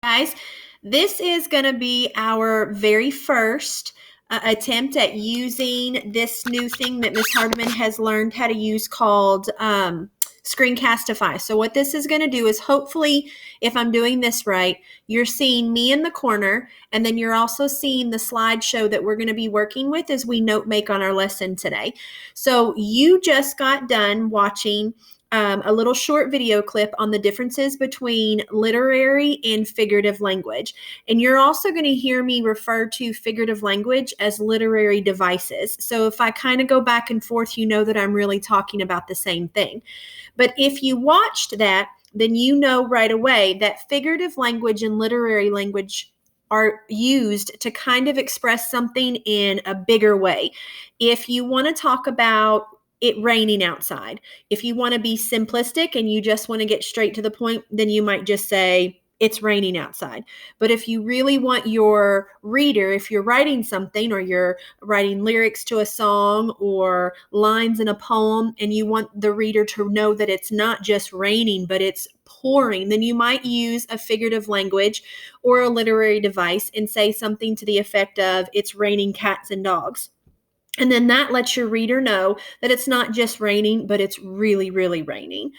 Guys, this is going to be our very first attempt at using this new thing that Ms. Hardiman has learned how to use called Screencastify. So what this is going to do is hopefully, if I'm doing this right, you're seeing me in the corner, and then you're also seeing the slideshow that we're going to be working with as we note make on our lesson today. So you just got done watching a little short video clip on the differences between literary and figurative language. And you're also going to hear me refer to figurative language as literary devices. So if I kind of go back and forth, you know that I'm really talking about the same thing. But if you watched that, then you know right away that figurative language and literary language are used to kind of express something in a bigger way. If you want to talk about it raining outside, if you want to be simplistic and you just want to get straight to the point, then you might just say, it's raining outside. But if you really want your reader, if you're writing something or you're writing lyrics to a song or lines in a poem, and you want the reader to know that it's not just raining, but it's pouring, then you might use a figurative language or a literary device and say something to the effect of, it's raining cats and dogs. And then that lets your reader know that it's not just raining, but it's really, really raining.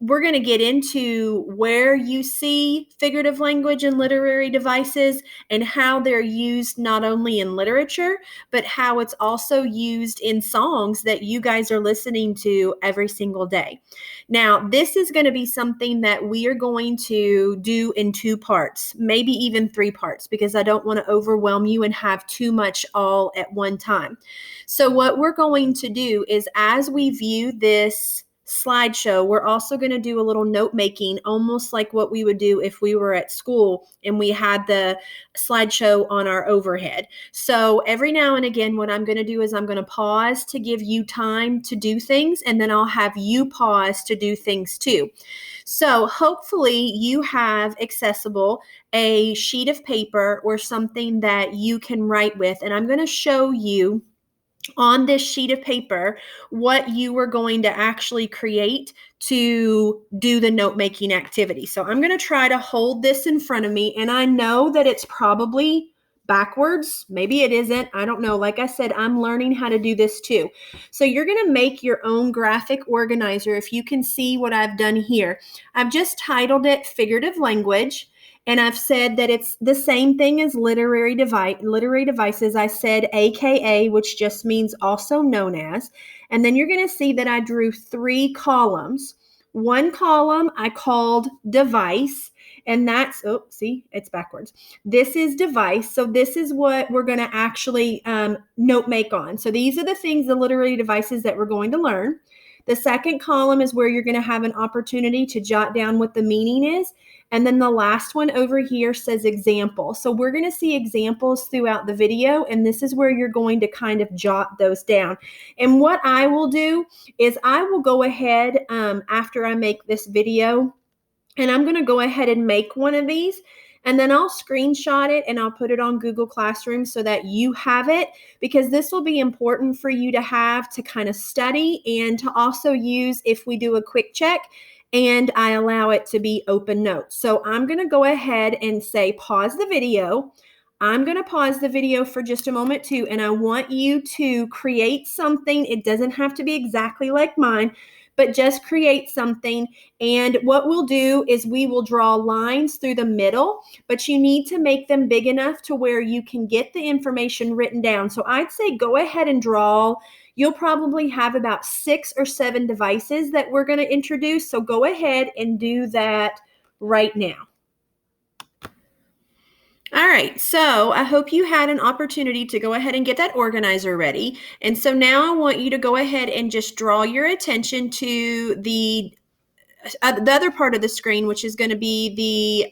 We're going to get into where you see figurative language and literary devices and how they're used not only in literature, but how it's also used in songs that you guys are listening to every single day. Now, this is going to be something that we are going to do in 2 parts, maybe even 3 parts, because I don't want to overwhelm you and have too much all at one time. So what we're going to do is, as we view this slideshow, we're also going to do a little note making, almost like what we would do if we were at school and we had the slideshow on our overhead. So every now and again, what I'm going to do is I'm going to pause to give you time to do things, and then I'll have you pause to do things too. So hopefully you have accessible a sheet of paper or something that you can write with, and I'm going to show you on this sheet of paper what you are going to actually create to do the note-making activity. So I'm going to try to hold this in front of me, and I know that it's probably backwards. Maybe it isn't. I don't know. Like I said, I'm learning how to do this too. So you're going to make your own graphic organizer. If you can see what I've done here, I've just titled it Figurative Language. And I've said that it's the same thing as literary devices. I said AKA, which just means also known as. And then you're going to see that I drew 3 columns. One column I called device, and that's, oh, see, it's backwards. This is device. So this is what we're going to actually note make on. So these are the things, the literary devices that we're going to learn. The second column is where you're going to have an opportunity to jot down what the meaning is. And then the last one over here says example. So we're going to see examples throughout the video, and this is where you're going to kind of jot those down. And what I will do is I will go ahead after I make this video, and I'm going to go ahead and make one of these. And then I'll screenshot it and I'll put it on Google Classroom so that you have it, because this will be important for you to have to kind of study and to also use if we do a quick check and I allow it to be open notes. So I'm going to go ahead and say pause the video. I'm going to pause the video for just a moment too, and I want you to create something. It doesn't have to be exactly like mine, but just create something. And what we'll do is we will draw lines through the middle, but you need to make them big enough to where you can get the information written down. So I'd say go ahead and draw. You'll probably have about 6 or 7 devices that we're going to introduce. So go ahead and do that right now. All right, so I hope you had an opportunity to go ahead and get that organizer ready. And so now I want you to go ahead and just draw your attention to the other part of the screen, which is going to be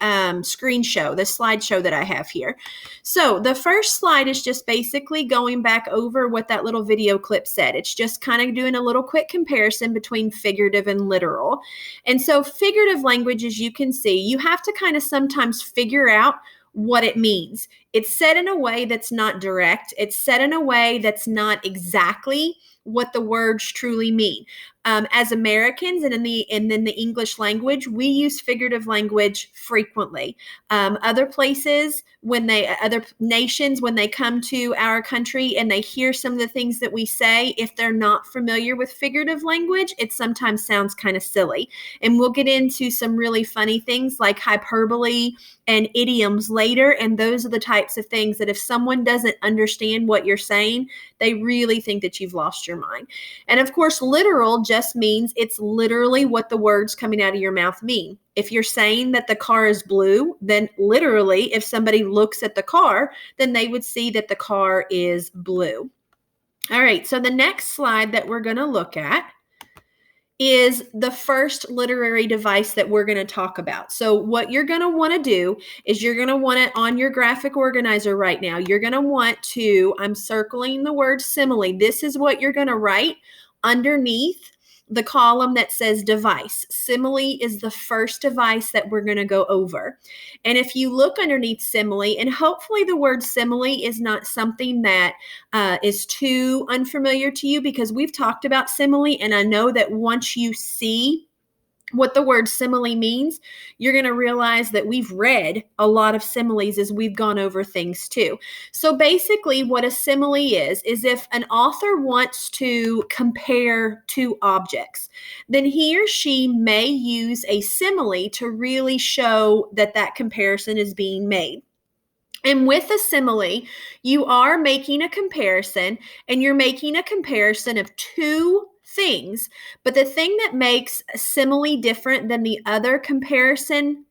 the screen show, the slideshow that I have here. So the first slide is just basically going back over what that little video clip said. It's just kind of doing a little quick comparison between figurative and literal. And so figurative language, as you can see, you have to kind of sometimes figure out what it means. It's said in a way that's not direct. It's said in a way that's not exactly what the words truly mean. As Americans and then the English language, we use figurative language frequently. Other places, other nations, when they come to our country and they hear some of the things that we say, if they're not familiar with figurative language, it sometimes sounds kind of silly. And we'll get into some really funny things like hyperbole and idioms later. And those are the types of things that if someone doesn't understand what you're saying, they really think that you've lost your mind. And of course, literal just means it's literally what the words coming out of your mouth mean. If you're saying that the car is blue, then literally, if somebody looks at the car, then they would see that the car is blue. All right, so the next slide that we're going to look at is the first literary device that we're going to talk about. So what you're going to want to do is you're going to want it on your graphic organizer right now. You're going to want to, I'm circling the word simile. This is what you're going to write underneath the column that says device. Simile is the first device that we're going to go over. And if you look underneath simile, and hopefully the word simile is not something that is too unfamiliar to you, because we've talked about simile, and I know that once you see what the word simile means, you're going to realize that we've read a lot of similes as we've gone over things too. So basically what a simile is if an author wants to compare two objects, then he or she may use a simile to really show that that comparison is being made. And with a simile, you are making a comparison, and you're making a comparison of two things. But the thing that makes a simile different than the other comparison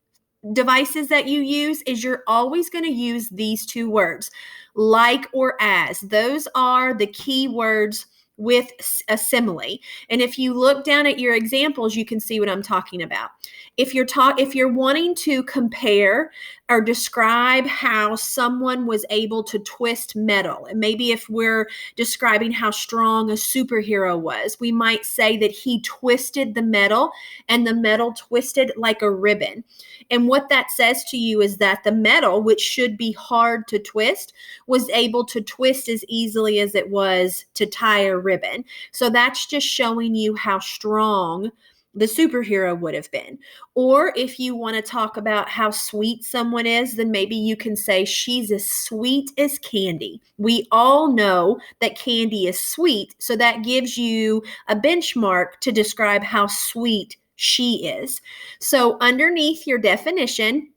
devices that you use is you're always going to use these two words, like or as. Those are the key words with a simile. And if you look down at your examples, you can see what I'm talking about. If you're wanting to compare or describe how someone was able to twist metal, and maybe if we're describing how strong a superhero was, we might say that he twisted the metal and the metal twisted like a ribbon. And what that says to you is that the metal, which should be hard to twist, was able to twist as easily as it was to tie a ribbon. So that's just showing you how strong the superhero would have been. Or if you want to talk about how sweet someone is, then maybe you can say she's as sweet as candy. We all know that candy is sweet, so that gives you a benchmark to describe how sweet she is. So underneath your definition,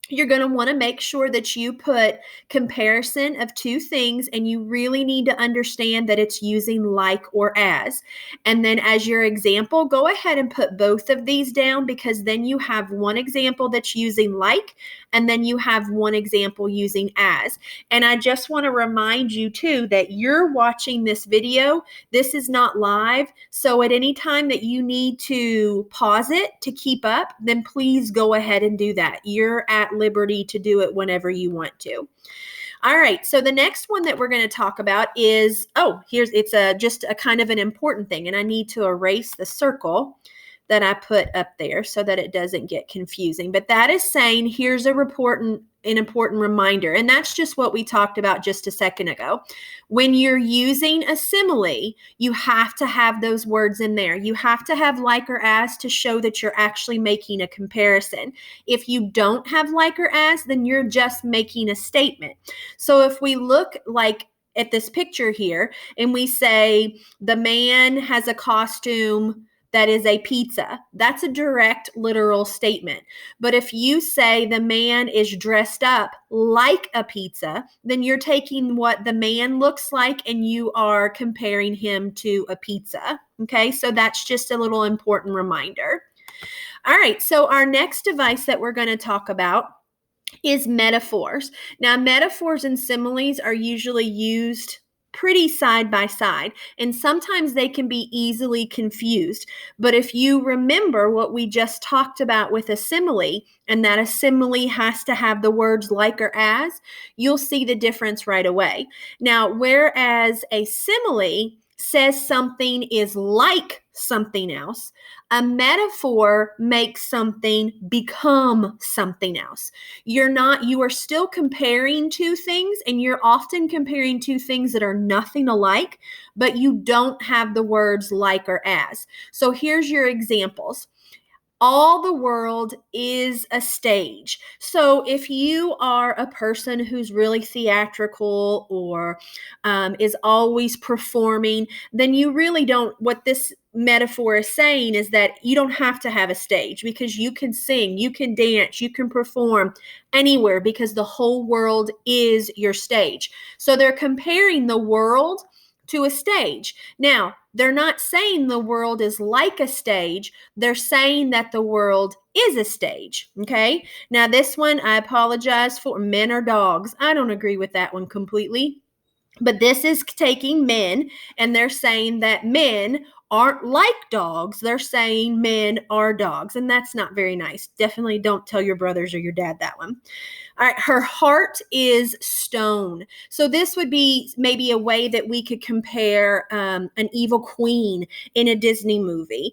you're going to want to make sure that you put comparison of two things, and you really need to understand that it's using like or as. And then as your example, go ahead and put both of these down, because then you have one example that's using like, and then you have one example using as. And I just want to remind you too that you're watching this video. This is not live. So at any time that you need to pause it to keep up, then please go ahead and do that. You're at liberty to do it whenever you want to. All right, so the next one that we're going to talk about is, just a kind of an important thing, and I need to erase the circle that I put up there so that it doesn't get confusing. But that is saying, here's an important reminder, and that's just what we talked about just a second ago. When you're using a simile, you have to have those words in there. You have to have like or as to show that you're actually making a comparison. If you don't have like or as, then you're just making a statement. So if we look like at this picture here and we say the man has a costume that is a pizza, that's a direct literal statement. But if you say the man is dressed up like a pizza, then you're taking what the man looks like and you are comparing him to a pizza. Okay, so that's just a little important reminder. All right, so our next device that we're going to talk about is metaphors. Now, metaphors and similes are usually used pretty side by side, and sometimes they can be easily confused. But if you remember what we just talked about with a simile, and that a simile has to have the words like or as, you'll see the difference right away. Now, whereas a simile says something is like something else. A metaphor makes something become something else. You are still comparing two things, and you're often comparing two things that are nothing alike, but you don't have the words like or as. So here's your examples. All the world is a stage. So if you are a person who's really theatrical or is always performing, then you really don't, what this metaphor is saying is that you don't have to have a stage, because you can sing, you can dance, you can perform anywhere, because the whole world is your stage. So they're comparing the world to a stage. Now, they're not saying the world is like a stage. They're saying that the world is a stage. Okay. Now, this one, I apologize for, men or dogs. I don't agree with that one completely. But this is taking men, and they're saying that men aren't like dogs. They're saying men are dogs. And that's not very nice. Definitely don't tell your brothers or your dad that one. All right, her heart is stone. So this would be maybe a way that we could compare an evil queen in a Disney movie.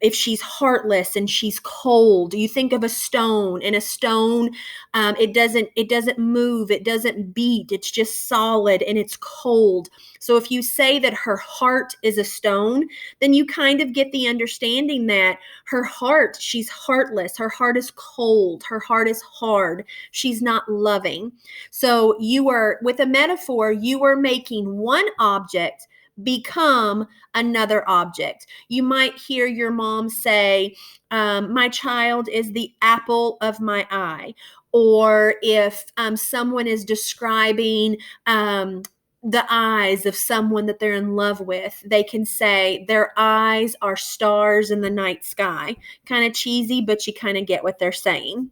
If she's heartless and she's cold, you think of a stone, and a stone, it doesn't move, it doesn't beat, it's just solid and it's cold. So if you say that her heart is a stone, then you kind of get the understanding that her heart, she's heartless, her heart is cold, her heart is hard, she's not loving. So you are, with a metaphor, you are making one object become another object. You might hear your mom say, my child is the apple of my eye. Or if someone is describing the eyes of someone that they're in love with, they can say their eyes are stars in the night sky. Kind of cheesy, but you kind of get what they're saying.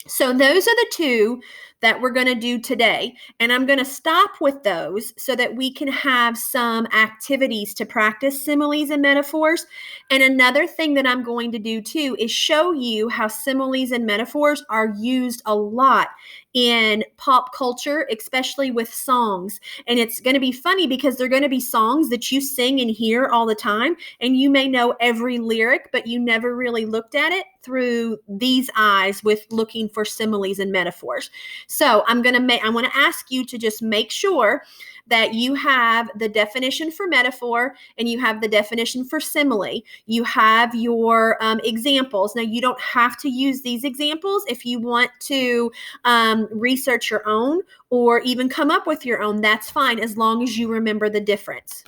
So those are the two that we're going to do today. And I'm going to stop with those so that we can have some activities to practice similes and metaphors. And another thing that I'm going to do too is show you how similes and metaphors are used a lot in pop culture, especially with songs. And it's going to be funny because they're going to be songs that you sing and hear all the time, and you may know every lyric, but you never really looked at it through these eyes with looking for similes and metaphors. So I want to ask you to just make sure that you have the definition for metaphor and you have the definition for simile. You have your examples. Now, you don't have to use these examples. If you want to research your own or even come up with your own, that's fine, as long as you remember the difference.